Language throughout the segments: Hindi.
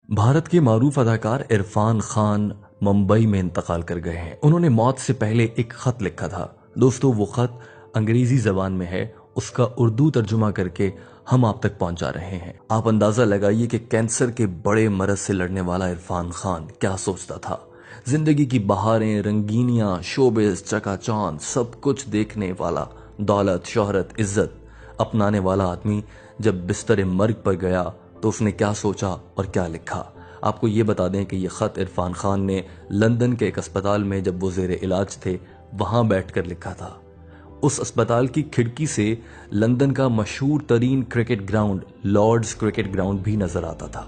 भारत के मारूफ अदाकार इरफान खान मुंबई में इंतकाल कर गए हैं। उन्होंने मौत से पहले एक खत लिखा था। दोस्तों, वो खत अंग्रेजी जबान में है, उसका उर्दू तर्जुमा करके हम आप तक पहुंचा रहे हैं। आप अंदाजा लगाइए कि कैंसर के बड़े मरज से लड़ने वाला इरफान खान क्या सोचता था। जिंदगी की बहारें, रंगीनियां, शोबिस, चकाचौंध, सब कुछ देखने वाला, दौलत, शोहरत, इज्जत अपनाने वाला आदमी जब बिस्तर मर्ग पर गया तो उसने क्या सोचा और क्या लिखा। आपको ये बता दें कि यह खत इरफान खान ने लंदन के एक अस्पताल में जब वो जेर इलाज थे वहां बैठकर लिखा था। उस अस्पताल की खिड़की से लंदन का मशहूर तरीन cricket ground Lord's cricket ground भी नजर आता था।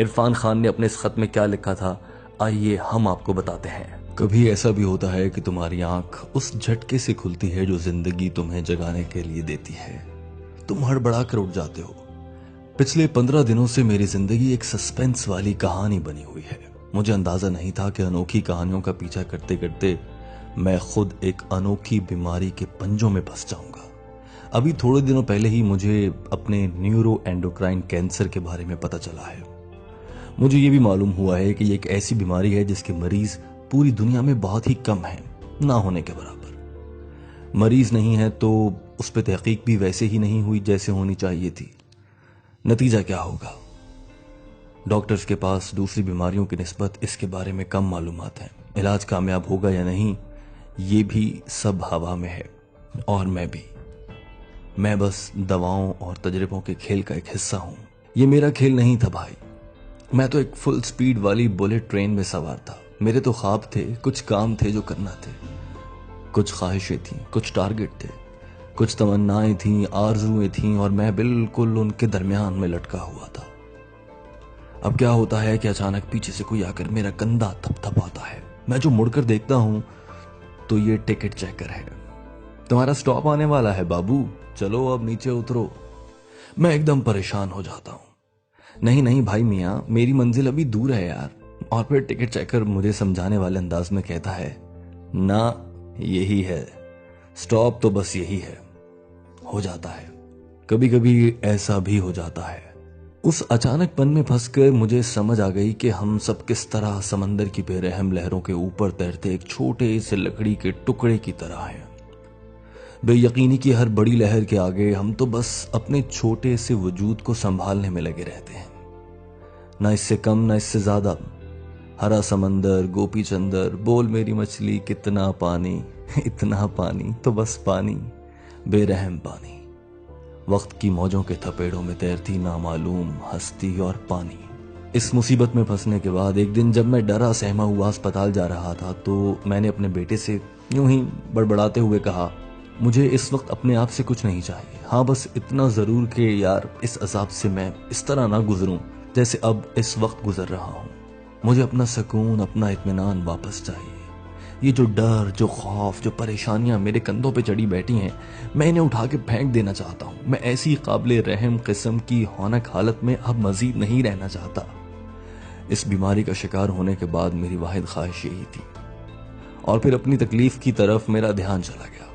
इरफान खान ने अपने इस खत में क्या लिखा था, आइए हम आपको बताते हैं। कभी ऐसा भी होता है कि तुम्हारी आंख उस झटके से खुलती है जो जिंदगी तुम्हें जगाने के लिए देती है। तुम हड़बड़ा कर उठ जाते हो। पिछले 15 दिनों से मेरी जिंदगी एक सस्पेंस वाली कहानी बनी हुई है। मुझे अंदाजा नहीं था कि अनोखी कहानियों का पीछा करते करते मैं खुद एक अनोखी बीमारी के पंजों में फंस जाऊंगा। अभी थोड़े दिनों पहले ही मुझे अपने न्यूरो एंडोक्राइन कैंसर के बारे में पता चला है। मुझे ये भी मालूम हुआ है कि ये एक ऐसी बीमारी है जिसके मरीज पूरी दुनिया में बहुत ही कम हैं, ना होने के बराबर। मरीज नहीं है तो उस पर तहकीक भी वैसे ही नहीं हुई जैसे होनी चाहिए थी। नतीजा क्या होगा? डॉक्टर्स के पास दूसरी बीमारियों की निस्बत इसके बारे में कम मालूमात हैं। इलाज कामयाब होगा या नहीं, ये भी सब हवा में है। और मैं बस दवाओं और तजर्बों के खेल का एक हिस्सा हूं। ये मेरा खेल नहीं था भाई। मैं तो एक फुल स्पीड वाली बुलेट ट्रेन में सवार था। मेरे तो ख्वाब थे, कुछ काम थे जो करना थे, कुछ ख्वाहिशें थीं, कुछ टारगेट थे, कुछ तमन्नाएं थीं, आरजुएं थीं, और मैं बिल्कुल उनके दरमियान में लटका हुआ था। अब क्या होता है कि अचानक पीछे से कोई आकर मेरा कंधा थपथपाता है। मैं जो मुड़कर देखता हूं तो ये टिकट चेकर है। तुम्हारा स्टॉप आने वाला है बाबू, चलो अब नीचे उतरो। मैं एकदम परेशान हो जाता हूं। नहीं नहीं भाई मियां, मेरी मंजिल अभी दूर है यार। और फिर टिकट चेकर मुझे समझाने वाले अंदाज में कहता है, ना यही है स्टॉप, तो बस यही है। हो जाता है, कभी कभी ऐसा भी हो जाता है। उस अचानकपन में फंसकर मुझे समझ आ गई कि हम सब किस तरह समंदर की बेरहम लहरों के ऊपर तैरते एक छोटे से लकड़ी के टुकड़े की तरह हैं। बेयकीनी की हर बड़ी लहर के आगे हम तो बस अपने छोटे से वजूद को संभालने में लगे रहते हैं। ना इससे कम ना इससे ज्यादा। हरा समंदर, गोपी चंदर, बोल मेरी मछली, कितना पानी, इतना पानी, तो बस पानी, बेरहम पानी। वक्त की मौजों के थपेड़ों में तैरती नामालूम हस्ती और पानी। इस मुसीबत में फंसने के बाद एक दिन जब मैं डरा सहमा हुआ अस्पताल जा रहा था तो मैंने अपने बेटे से यूं ही बड़बड़ाते हुए कहा, मुझे इस वक्त अपने आप से कुछ नहीं चाहिए। हाँ, बस इतना जरूर कि यार इस अजाब से मैं इस तरह ना गुजरूं जैसे अब इस वक्त गुजर रहा हूं। मुझे अपना सुकून, अपना इत्मीनान वापस चाहिए। ये जो डर, जो खौफ, जो परेशानियां मेरे कंधों पे चढ़ी बैठी हैं, मैं इन्हें उठा के फेंक देना चाहता हूं। मैं ऐसी काबिले रहम किस्म की हौनक हालत में अब मजीद नहीं रहना चाहता। इस बीमारी का शिकार होने के बाद मेरी वाहिद ख्वाहिश यही थी। और फिर अपनी तकलीफ की तरफ मेरा ध्यान चला गया।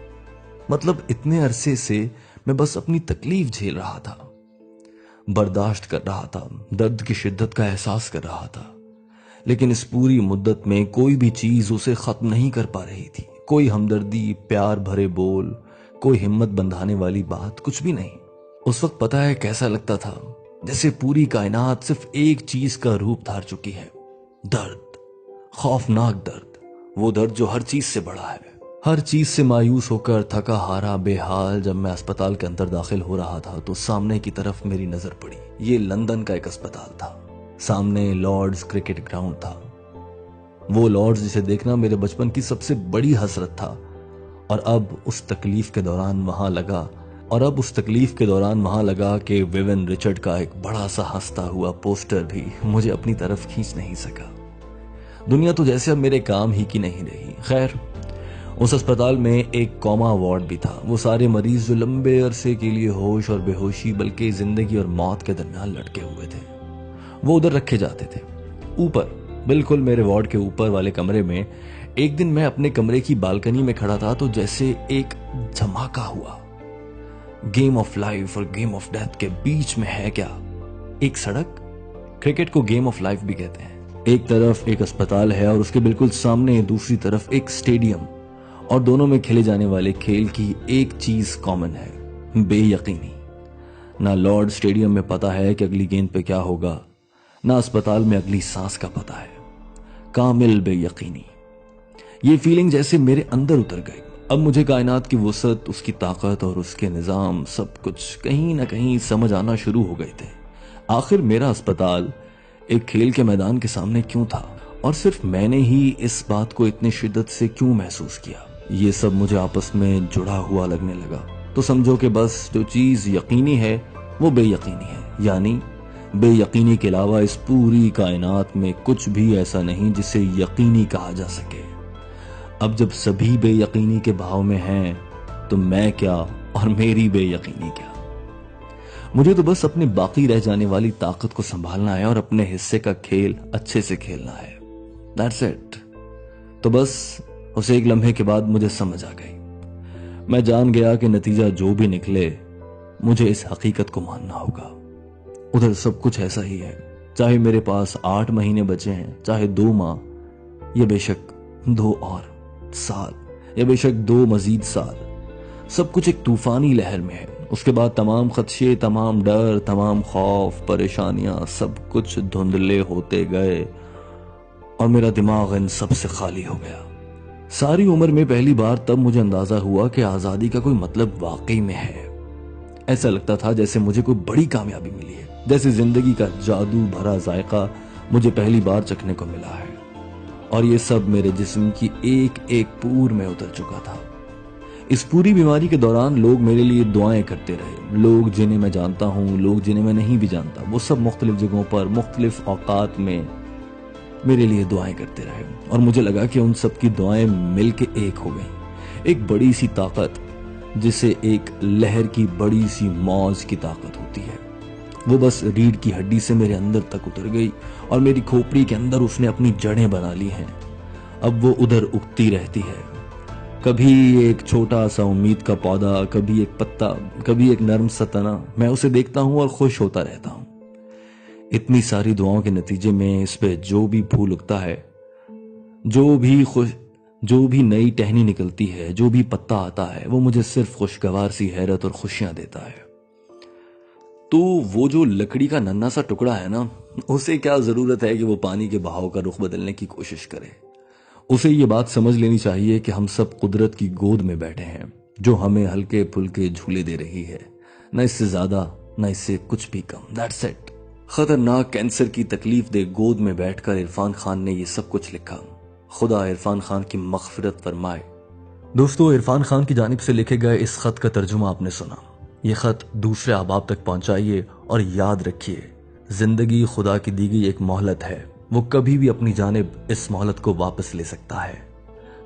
मतलब इतने अरसे से मैं बस अपनी तकलीफ झेल रहा था, बर्दाश्त कर रहा था, दर्द की शिद्दत का एहसास कर रहा था, लेकिन इस पूरी मुद्दत में कोई भी चीज उसे खत्म नहीं कर पा रही थी। कोई हमदर्दी, प्यार भरे बोल, कोई हिम्मत बंधाने वाली बात, कुछ भी नहीं। उस वक्त पता है कैसा लगता था, जैसे पूरी कायनात सिर्फ एक चीज का रूप धार चुकी है, दर्द, खौफनाक दर्द। वो दर्द जो हर चीज से बड़ा है। हर चीज से मायूस होकर थका हारा बेहाल जब मैं अस्पताल के अंदर दाखिल हो रहा था तो सामने की तरफ मेरी नजर पड़ी। ये लंदन का एक अस्पताल था। सामने लॉर्ड्स क्रिकेट ग्राउंड था। वो लॉर्ड्स जिसे देखना मेरे बचपन की सबसे बड़ी हसरत था। और अब उस तकलीफ के दौरान वहां लगा कि विवियन रिचर्ड का एक बड़ा सा हंसता हुआ पोस्टर भी मुझे अपनी तरफ खींच नहीं सका। दुनिया तो जैसे अब मेरे काम ही की नहीं रही। खैर, उस अस्पताल में एक कॉमा वार्ड भी था। वो सारे मरीज जो लंबे अरसे के लिए होश और बेहोशी बल्कि जिंदगी और मौत के दरमियान लटके हुए थे, वो उधर रखे जाते थे। ऊपर, बिल्कुल मेरे वार्ड के ऊपर वाले कमरे में एक दिन मैं अपने कमरे की बालकनी में खड़ा था तो जैसे एक धमाका हुआ। गेम ऑफ लाइफ और गेम ऑफ डेथ के बीच में है क्या? एक सड़क, क्रिकेट को गेम ऑफ लाइफ भी कहते हैं। एक तरफ एक अस्पताल है और उसके बिल्कुल सामने दूसरी तरफ एक स्टेडियम, और दोनों में खेले जाने वाले खेल की एक चीज कॉमन है, बेयकीनी। ना लॉर्ड स्टेडियम में पता है कि अगली गेंद पे क्या होगा, ना अस्पताल में अगली सांस का पता है। कामिल बेयकीनी। ये फीलिंग जैसे मेरे अंदर उतर गई। अब मुझे कायनात की वुसअत, उसकी ताकत और उसके निजाम सब कुछ कहीं ना कहीं समझ आना शुरू हो गए थे। आखिर मेरा अस्पताल एक खेल के मैदान के सामने क्यों था, और सिर्फ मैंने ही इस बात को इतनी शिद्दत से क्यों महसूस किया। ये सब मुझे आपस में जुड़ा हुआ लगने लगा। तो समझो कि बस जो चीज यकीनी है वो बेयकीनी है, यानी बेयकीनी के अलावा इस पूरी कायनात में कुछ भी ऐसा नहीं जिसे यकीनी कहा जा सके। अब जब सभी बेयकीनी के भाव में हैं, तो मैं क्या और मेरी बेयकीनी क्या। मुझे तो बस अपनी बाकी रह जाने वाली ताकत को संभालना है और अपने हिस्से का खेल अच्छे से खेलना है। That's it. तो बस उस एक लम्हे के बाद मुझे समझ आ गई। मैं जान गया कि नतीजा जो भी निकले, मुझे इस हकीकत को मानना होगा। उधर सब कुछ ऐसा ही है, चाहे मेरे पास 8 महीने बचे हैं, चाहे 2 माह, या बेशक 2 और साल, या बेशक 2 मजीद साल। सब कुछ एक तूफानी लहर में है। उसके बाद तमाम खदशे, तमाम डर, तमाम खौफ, परेशानियां, सब कुछ धुंधले होते गए और मेरा दिमाग इन सब से खाली हो गया। सारी उम्र में पहली बार तब मुझे अंदाजा हुआ कि आजादी का कोई मतलब वाकई में है। ऐसा लगता था जैसे मुझे कोई बड़ी कामयाबी मिली है, जैसे जिंदगी का जादू भरा जायका मुझे पहली बार चखने को मिला है, और ये सब मेरे जिस्म की एक एक पूर में उतर चुका था। इस पूरी बीमारी के दौरान लोग मेरे लिए दुआएं करते रहे। लोग जिन्हें मैं जानता हूं, लोग जिन्हें मैं नहीं भी जानता, वो सब मुख्तलिफ जगहों पर मुख्तलिफ औकात में मेरे लिए दुआएं करते रहे, और मुझे लगा कि उन सब की दुआएं मिलके एक हो गई। एक बड़ी सी ताकत, जिसे एक लहर की बड़ी सी मौज की ताकत होती है, वो बस रीढ़ की हड्डी से मेरे अंदर तक उतर गई और मेरी खोपड़ी के अंदर उसने अपनी जड़ें बना ली हैं। अब वो उधर उगती रहती है, कभी एक छोटा सा उम्मीद का पौधा, कभी एक पत्ता, कभी एक नर्म सा तना। मैं उसे देखता हूं और खुश होता रहता हूं। इतनी सारी दुआओं के नतीजे में इस पे जो भी फूल उगता है, जो भी नई टहनी निकलती है, जो भी पत्ता आता है, वो मुझे सिर्फ खुशगवार सी हैरत और खुशियां देता है। तो वो जो लकड़ी का नन्हा सा टुकड़ा है ना, उसे क्या जरूरत है कि वो पानी के बहाव का रुख बदलने की कोशिश करे। उसे ये बात समझ लेनी चाहिए कि हम सब कुदरत की गोद में बैठे हैं, जो हमें हल्के फुल्के झूले दे रही है, न इससे ज्यादा न इससे कुछ भी कम। That's it. खतरनाक कैंसर की तकलीफ दे गोद में बैठकर इरफान खान ने ये सब कुछ लिखा। खुदा इरफान खान की मगफिरत फरमाए। दोस्तों, इरफान खान की जानिब से लिखे गए इस खत का तर्जुमा आपने सुना। ये खत दूसरे अहबाब तक पहुंचाइए और याद रखिए, जिंदगी खुदा की दी गई एक मोहलत है। वो कभी भी अपनी जानिब इस मोहलत को वापस ले सकता है।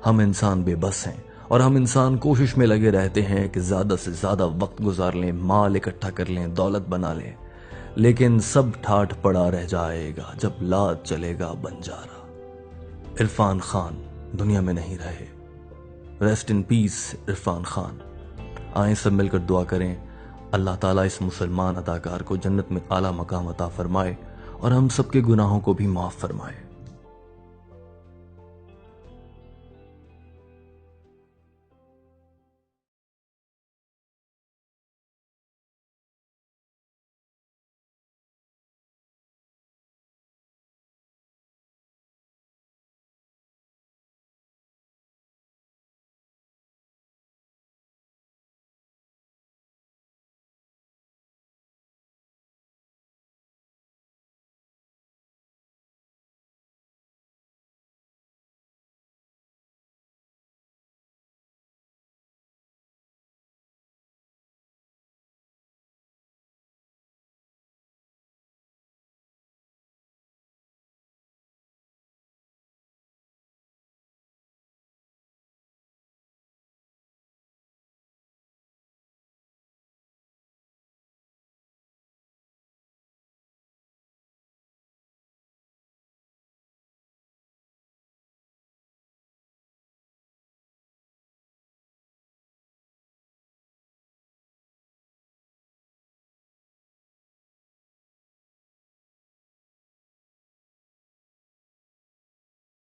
हम इंसान बेबस हैं और हम इंसान कोशिश में लगे रहते हैं कि ज्यादा से ज्यादा वक्त गुजार लें, माल इकट्ठा कर लें, दौलत बना लें, लेकिन सब ठाठ पड़ा रह जाएगा जब लात चलेगा बंजारा। इरफान खान दुनिया में नहीं रहे। Rest in peace Irfan Khan. आए सब मिलकर दुआ करें, अल्लाह ताला इस मुसलमान अदाकार को जन्नत में आला मकाम अता फरमाए और हम सबके गुनाहों को भी माफ फरमाए।